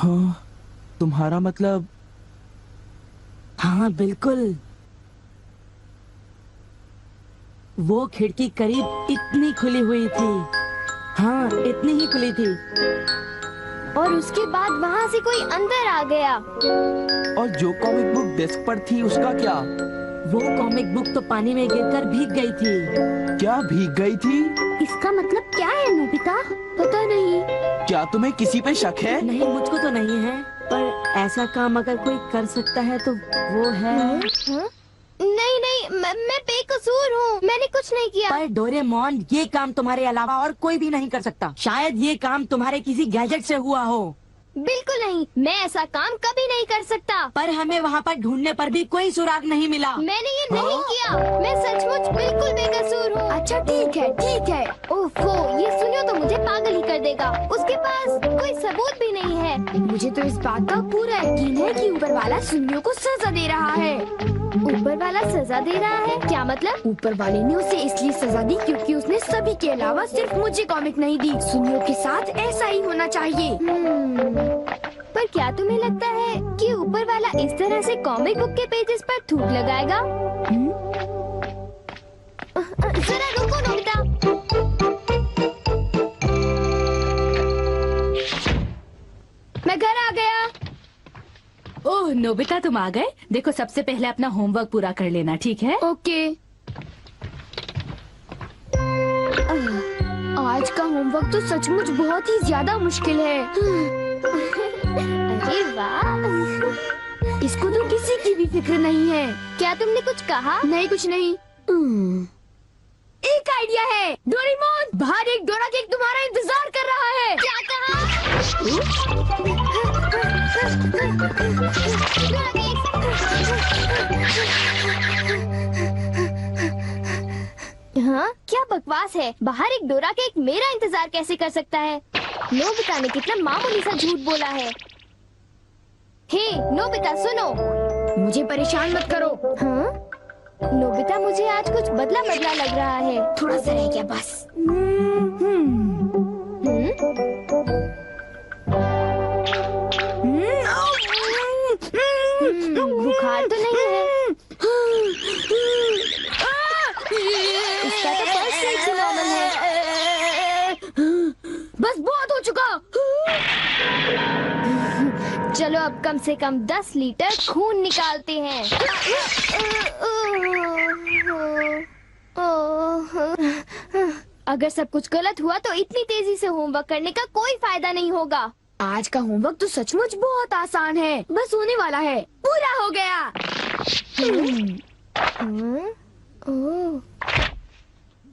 हाँ, तुम्हारा मतलब? हाँ बिल्कुल, वो खिड़की करीब इतनी खुली हुई थी। हाँ, इतनी ही खुली थी। और उसके बाद वहाँ से कोई अंदर आ गया। और जो कॉमिक बुक डेस्क पर थी उसका क्या? वो कॉमिक बुक तो पानी में गिरकर भीग गई थी। क्या भीग गई थी? इसका मतलब क्या है नोबिता? पता नहीं। क्या तुम्हें किसी पे शक है? नहीं, मुझको तो नहीं है, पर ऐसा काम अगर कोई कर सकता है तो वो है। नहीं नहीं, मैं बेकसूर हूँ, मैंने कुछ नहीं किया। पर डोरेमोन, ये काम तुम्हारे अलावा और कोई भी नहीं कर सकता। शायद ये काम तुम्हारे किसी गैजेट से हुआ हो। बिल्कुल नहीं, मैं ऐसा काम कभी नहीं कर सकता। पर हमें वहाँ पर ढूंढने पर भी कोई सुराग नहीं मिला। मैंने ये नहीं किया, मैं सचमुच बिल्कुल बेकसूर हूँ। अच्छा ठीक है ठीक है। ओफो, ये सुनियो तो मुझे पागल ही कर देगा। उसके पास कोई सबूत भी नहीं है। मुझे तो इस बात का पूरा यकीन है कि ऊपर वाला सुनियो को सजा दे रहा है। ऊपर वाला सजा दे रहा है? क्या मतलब? ऊपर वाले ने उसे इसलिए सजा दी क्योंकि उसने सभी के अलावा सिर्फ मुझे कॉमिक नहीं दी। सुनियो के साथ ऐसा ही होना चाहिए। पर क्या तुम्हें लगता है कि ऊपर वाला इस तरह से कॉमिक बुक के पेजेस पर थूक लगाएगा? जरा रुको नोबिता। मैं घर आ गया। ओह नोबिता, तुम आ गए। देखो, सबसे पहले अपना होमवर्क पूरा कर लेना, ठीक है? ओके। आज का होमवर्क तो सचमुच बहुत ही ज्यादा मुश्किल है। अरे वाह, इसको तो किसी की भी फिक्र नहीं है। क्या तुमने कुछ कहा? नहीं, कुछ नहीं। एक आइडिया है। डोरेमोन, बाहर एक डोरा केक तुम्हारा इंतजार कर रहा है। क्या कहा? हाँ, क्या बकवास है। बाहर एक डोरा केक मेरा इंतजार कैसे कर सकता है? नोबिता ने कितना मामूली सा झूठ बोला है। हे नोबिता, सुनो। मुझे परेशान मत करो। हाँ? नोबिता, मुझे आज कुछ बदला बदला लग रहा है। थोड़ा सा रह गया बस। बुखार तो नहीं है? इसका तो पल्स रेट भी नॉर्मल है। बस बहुत हो चुका। चलो अब कम से कम 10 लीटर खून निकालते हैं। अगर सब कुछ गलत हुआ तो इतनी तेजी से होमवर्क करने का कोई फायदा नहीं होगा। आज का होमवर्क तो सचमुच बहुत आसान है, बस होने वाला है। पूरा हो गया।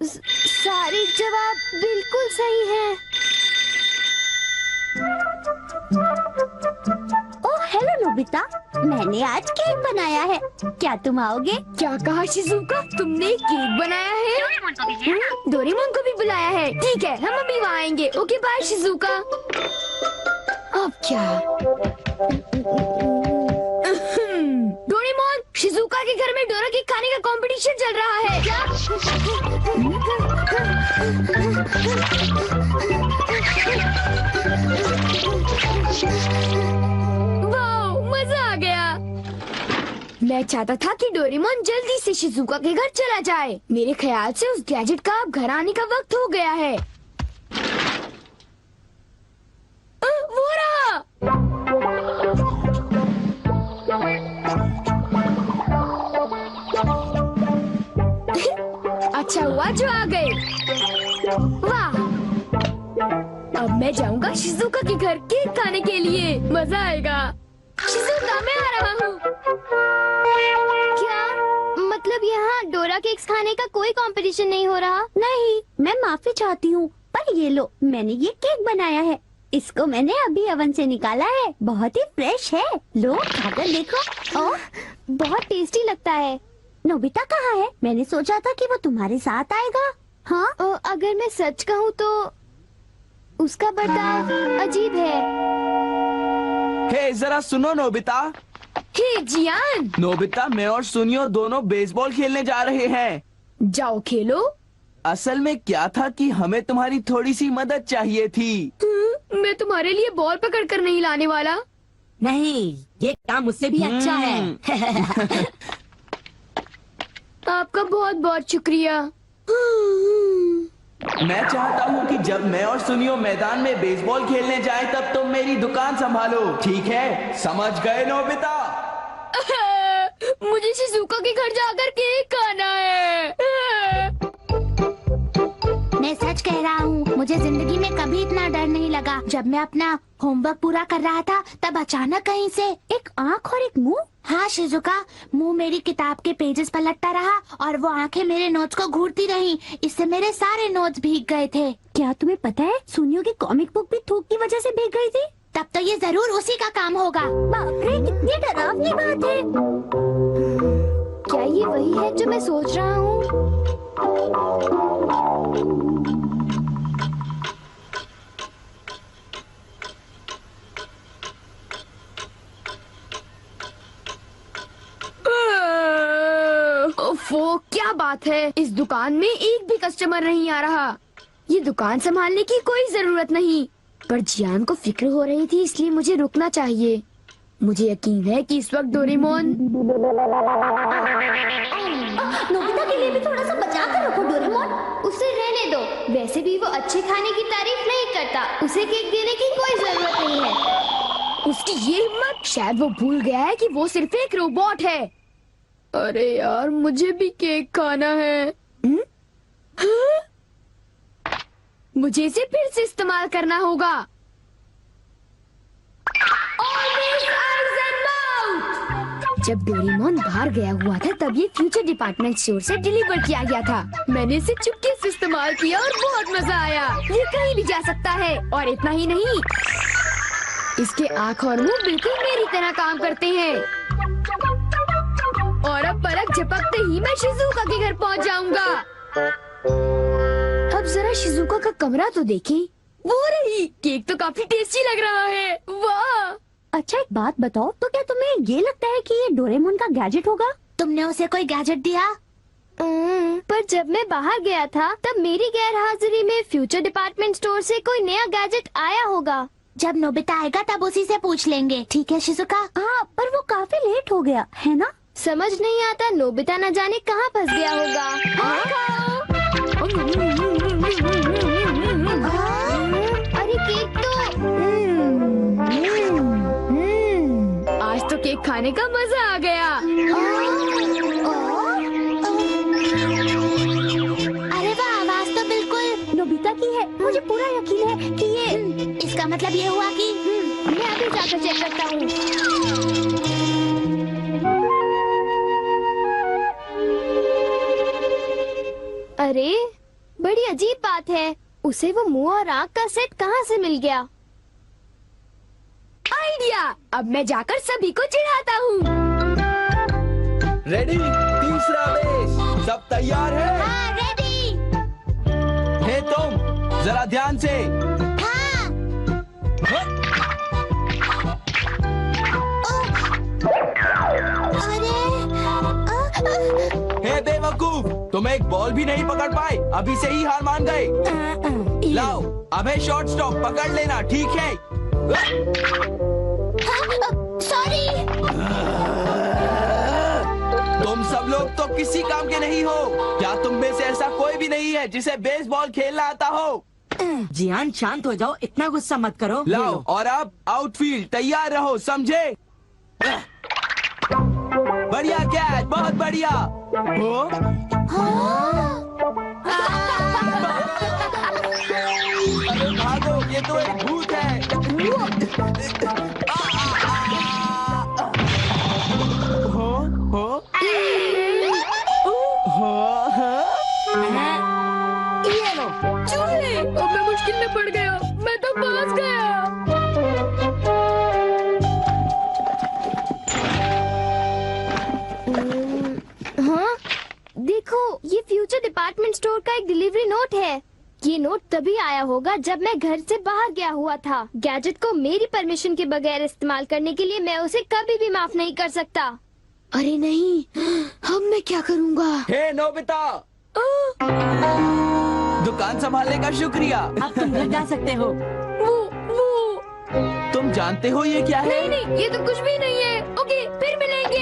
सारे जवाब बिल्कुल सही हैं। ओह हेलो नोबिता, मैंने आज केक बनाया है, क्या तुम आओगे? क्या कहा शिजुका? तुमने केक बनाया है? डोरेमोन को भी बुलाया है। ठीक है, हम अभी वहाँ आएंगे। Okay bye Shizuka. अब क्या? डोरेमोन, शिजुका के घर में डोरा केक खाने का कंपटीशन चल रहा है। क्या? वाह, मजा आ गया। मैं चाहता था कि डोरेमोन जल्दी से शिजुका के घर चला जाए। मेरे ख्याल से उस गैजेट का अब घर आने का वक्त हो गया है। वो रहा। अच्छा हुआ जो आ गए। वाह, अब मैं जाऊंगा शिजुका के घर केक खाने के लिए। मजा आएगा। शिजुका, मैं आ रहा हूँ। क्या मतलब यहाँ डोरा केक्स खाने का कोई कंपटीशन नहीं हो रहा? नहीं, मैं माफी चाहती हूँ, पर ये लो, मैंने ये केक बनाया है। इसको मैंने अभी ओवन से निकाला है, बहुत ही फ्रेश है। लो खाकर देखो। ओह, बहुत टेस्टी लगता है। नोबिता कहाँ है? मैंने सोचा था कि वो तुम्हारे साथ आएगा। हाँ? अगर मैं सच कहूँ तो उसका बर्ताव अजीब है। हे जरा सुनो नोबिता। हे जियान। नोबिता, मैं और सुनियो दोनों बेसबॉल खेलने जा रहे हैं। जाओ खेलो। असल में क्या था कि हमें तुम्हारी थोड़ी सी मदद चाहिए थी। मैं तुम्हारे लिए बॉल पकड़ कर नहीं लाने वाला। नहीं, ये काम मुझसे भी अच्छा है। आपका बहुत बहुत शुक्रिया। मैं चाहता हूँ कि जब मैं और सुनियो मैदान में बेसबॉल खेलने जाएं तब तुम मेरी दुकान संभालो, ठीक है? समझ गए नोबिता? मुझे शिजुका के घर जाकर केक खाना है। मैं सच कह रहा हूँ, मुझे जिंदगी में कभी इतना डर नहीं लगा। जब मैं अपना होमवर्क पूरा कर रहा था तब अचानक कहीं से एक आँख और एक मुंह। हाँ शिजुका, मुंह मेरी किताब के पेजेस पलटता रहा और वो आंखें मेरे नोट्स को घूरती रहीं। इससे मेरे सारे नोट्स भीग गए थे। क्या तुम्हें पता है, सुनियो की कॉमिक बुक भी थूक की वजह से भीग गई थी? तब तो ये जरूर उसी का काम होगा। बाप रे, कितनी डरावनी बात है। क्या ये वही है जो मैं सोच रहा हूँ? ओफो, क्या बात है, इस दुकान में एक भी कस्टमर नहीं आ रहा। ये दुकान संभालने की कोई जरूरत नहीं, पर जियान को फिक्र हो रही थी, इसलिए मुझे रुकना चाहिए। मुझे यकीन है कि इस वक्त डोरेमोन। नोबिता के लिए भी थोड़ा सा बचा कर रखो डोरेमोन। उसे रहने दो, वैसे भी वो अच्छे खाने की तारीफ नहीं करता। उसे केक देने की कोई जरूरत नहीं है। उसकी ये हिम्मत, शायद वो भूल गया है कि वो सिर्फ एक रोबोट है। अरे यार, मुझे भी केक खाना है। हाँ? मुझे इसे फिर से इस्तेमाल करना होगा। जब डोरेमोन बाहर गया हुआ था तब ये फ्यूचर डिपार्टमेंट स्टोर से डिलीवर किया गया था। मैंने इसे चुपके से इस्तेमाल किया और बहुत मजा आया। ये कहीं भी जा सकता है, और इतना ही नहीं, इसके आँख और मुंह बिल्कुल मेरी तरह काम करते हैं। और अब पलक झपकते ही मैं शिजुका के घर पहुंच जाऊंगा। अब जरा शिजुका का कमरा तो देखें। वो रही, केक तो काफी टेस्टी लग रहा है। वाह! अच्छा एक बात बताओ, तो क्या तुम्हें ये लगता है कि ये डोरेमोन का गैजेट होगा? तुमने उसे कोई गैजेट दिया? पर जब मैं बाहर गया था तब मेरी गैर हाजिरी में फ्यूचर डिपार्टमेंट स्टोर से कोई नया गैजेट आया होगा। जब नोबिता आएगा तब उसी से पूछ लेंगे, ठीक है शिजुका? हाँ, पर वो काफी लेट हो गया है ना? समझ नहीं आता, नोबिता न जाने कहाँ फंस गया होगा। अरे केक तो आज तो केक खाने का मजा आ गया। अरे वाह, आवाज तो बिल्कुल नोबिता की है। मुझे पूरा यकीन है कि ये इसका मतलब ये हुआ कि मैं अभी जाकर चेक करता हूँ। अरे बड़ी अजीब बात है, उसे वो मुंह और आँख का सेट कहाँ से मिल गया? आइडिया! अब मैं जाकर सभी को चिढ़ाता हूँ। रेडी? तीसरा बेस, सब तैयार है? हाँ, रेडी। हे तुम, जरा ध्यान से। हाँ। हे बेवकूफ, तुम एक बॉल भी नहीं पकड़ पाए, अभी से ही हार मान गए। लाओ, अब है शॉर्ट स्टॉप, पकड़ लेना, ठीक है? सॉरी। तुम सब लोग तो किसी काम के नहीं हो। क्या तुम में से ऐसा कोई भी नहीं है जिसे बेसबॉल खेलना आता हो? जियान शांत हो जाओ, इतना गुस्सा मत करो। लाओ, और अब आउटफील्ड तैयार रहो, समझे? बढ़िया कैच, बहुत बढ़िया। हो? अरे भागो, ये तो एक भूत है। ये लो। चूहे! अब मैं मुश्किल में पड़ गया, मैं तो फंस गया। हाँ, देखो, ये फ्यूचर डिपार्टमेंट स्टोर का एक डिलीवरी नोट है। ये नोट तभी आया होगा जब मैं घर से बाहर गया हुआ था। गैजेट को मेरी परमिशन के बगैर इस्तेमाल करने के लिए मैं उसे कभी भी माफ नहीं कर सकता। अरे नहीं, अब मैं क्या करूँगा? हे नोबिता, दुकान संभालने का शुक्रिया। अब तुम घर जा सकते हो। वो तुम जानते हो ये क्या है? नहीं नहीं, ये तो कुछ भी नहीं है। ओके, फिर मिलेंगे।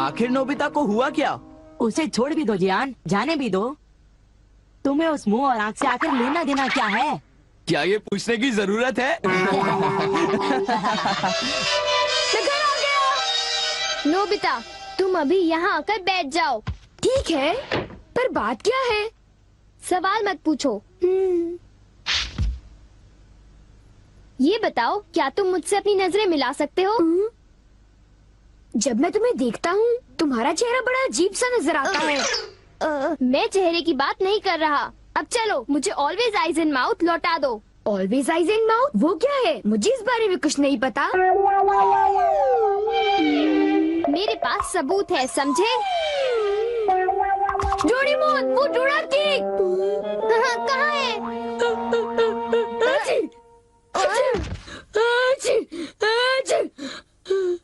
आखिर नोबिता को हुआ क्या? उसे छोड़ भी दो जियान, जाने भी दो। तुम्हें उस मुंह और आंख से आखिर लेना देना क्या है? क्या ये पूछने की जरूरत है? मैं घर आ गया। नोबिता, तुम अभी यहाँ आकर बैठ जाओ। ठीक है, पर बात क्या है? सवाल मत पूछो। ये बताओ, क्या तुम मुझसे अपनी नजरें मिला सकते हो? जब मैं तुम्हें देखता हूँ, तुम्हारा चेहरा बड़ा अजीब सा नजर आता है। मैं चेहरे की बात नहीं कर रहा। अब चलो, मुझे ऑलवेज आइज इन माउथ लौटा दो। Always eyes in mouth? वो क्या है? मुझे इस बारे में कुछ नहीं पता। मेरे पास सबूत है, समझे? डोरेमोन, वो डोरा केक कहाँ है?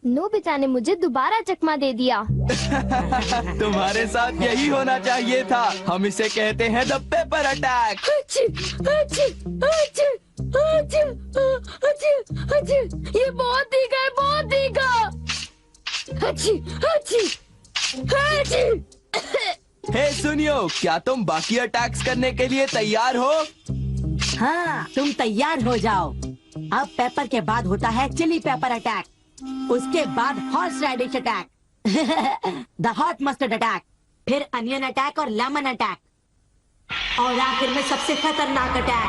नोबिता ने मुझे दोबारा चकमा दे दिया। तुम्हारे साथ यही होना चाहिए था। हम इसे कहते हैं द पेपर अटैक। ये बहुत तीखा है, बहुत तीखा। हे सुनियो, क्या तुम बाकी अटैक्स करने के लिए तैयार हो? हाँ, तुम तैयार हो जाओ। अब पेपर के बाद होता है चिली पेपर अटैक, उसके बाद horseradish attack, the hot mustard attack, फिर अनियन अटैक और लेमन अटैक, और आखिर में सबसे खतरनाक अटैक,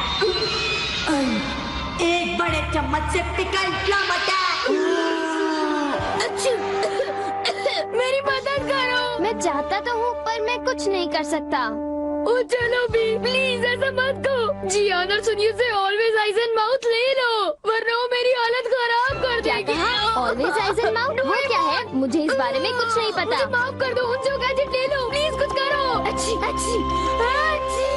एक बड़े चम्मच से पिकल प्लम अटैक। मेरी मदद करो। मैं चाहता तो हूँ, पर मैं कुछ नहीं कर सकता। ओ चलो भी, प्लीज ऐसा मत करो। जियान और सुनियो से ऑलवेज आइज एंड माउथ ले लो, वरना वो मेरी हालत खराब कर देगी। ऑलवेज आइज एंड माउथ वो क्या है? मुझे इस बारे में कुछ नहीं पता। मुझे माफ कर दो, उनसे गैजेट ले लो, प्लीज कुछ करो। अच्छी अच्छी अच्छी।